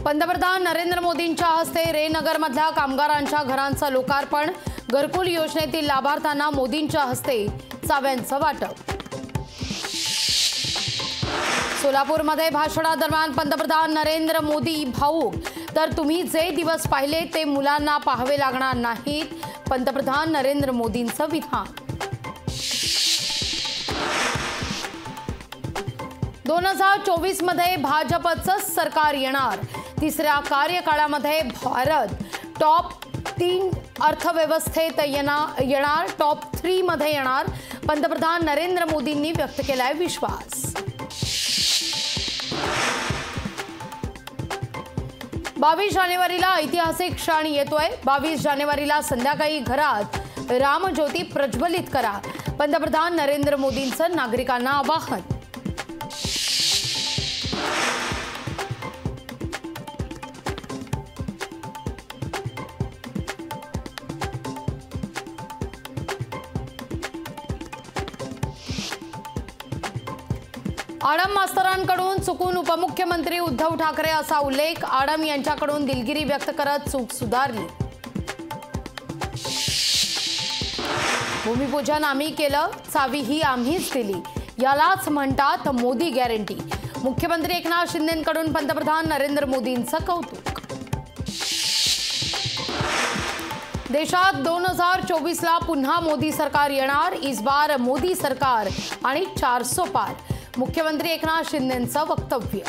पंतप्रधान नरेंद्र मोदींच्या हस्ते रेनगरमधल्या कामगारांच्या घरांचं लोकार्पण। घरकुल योजनेतील लाभार्थ्यांना मोदींच्या हस्ते चाव्यांचं वाटप। सोलापूरमध्ये भाषणादरम्यान पंतप्रधान नरेंद्र मोदी भाऊक, तर तुम्ही जे दिवस पाहिले ते मुलांना पाहावे लागणार नाहीत, पंतप्रधान नरेंद्र मोदींचं विधान। 2024 मध्ये भाजपचं सरकार येणार। तिसऱ्या कार्यकाळामध्ये भारत टॉप 3 अर्थव्यवस्थेत येणार, टॉप 3 मध्ये येणार, पंतप्रधान नरेंद्र मोदींनी व्यक्त केलाय विश्वास। 22 जानेवारीला ऐतिहासिक क्षण येतोय। 22 जानेवारीला संध्याकाळी घरात रामज्योती प्रज्वलित करा, पंतप्रधान नरेंद्र मोदींचं नागरिकांना आवाहन। आडम मास्तरांकडून चुकून उपमुख्यमंत्री उद्धव ठाकरे असा उल्लेख। आडम यांच्याकडून दिलगिरी व्यक्त करत चूक सुधारली। भूमिपूजन आम्ही केलं, चावी ही आम्हीच दिली, यालाच म्हणतात मोदी गॅरंटी। मुख्यमंत्री एकनाथ शिंदेंकडून पंतप्रधान नरेंद्र मोदींचं कौतुक। देशात 2024 ला पुन्हा मोदी सरकार येणार। इस बार मोदी सरकार आणि 400 पार, मुख्यमंत्री एकनाथ शिंदेंचं वक्तव्य।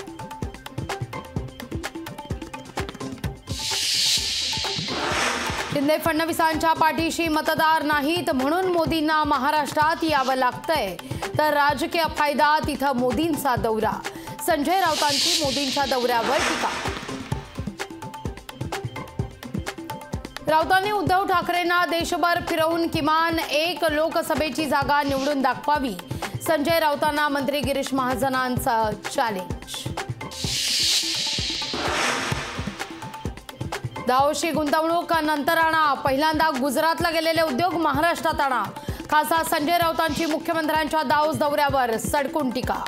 शिंदे फडणवीसांच्या पाठीशी मतदार नाहीत म्हणून मोदींना महाराष्ट्रात यावं लागतंय, तर राजकीय फायदा तिथं मोदींचा दौरा। संजय राऊतांची मोदींच्या दौऱ्यावर टीका। राऊतांनी उद्धव ठाकरेंना देशभर फिरवून किमान एक लोकसभेची जागा निवडून दाखवावी। संजय राऊतांना मंत्री गिरीश महाजनांचं चॅलेंज। दाओशी गुंतवणूक नंतर आणा, पहिल्यांदा गुजरातला गेलेले उद्योग महाराष्ट्रात आणा। खासदार संजय राऊतांची मुख्यमंत्र्यांच्या दाओस दौऱ्यावर सडकून टीका।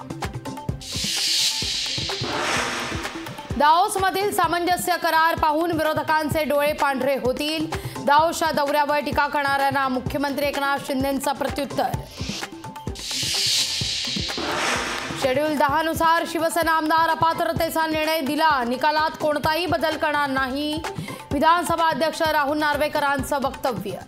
दाओसमधील सामंजस्य करार पाहून विरोधकांचे डोळे पांढरे होतील। दाओसच्या दौऱ्यावर टीका करणाऱ्यांना मुख्यमंत्री एकनाथ शिंदेंचं प्रत्युत्तर। शेड्यूल 10 नुसार शिवसेना आमदार अपात्रतेचा निर्णय दिला, निकालात कोणताही बदल करणार नाही, विधानसभा अध्यक्ष राहुल नार्वेकरांचं वक्तव्य।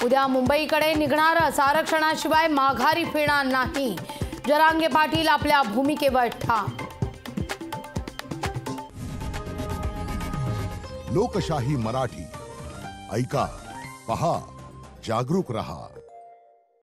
उद्या मुंबईकडे निघणारच, आरक्षणाशिवाय माघारी फिरणार नाही, जरांगे पाटील आपल्या भूमिकेवर ठाम। लोकशाही मराठी ऐका, पहा, जागरूक रहा।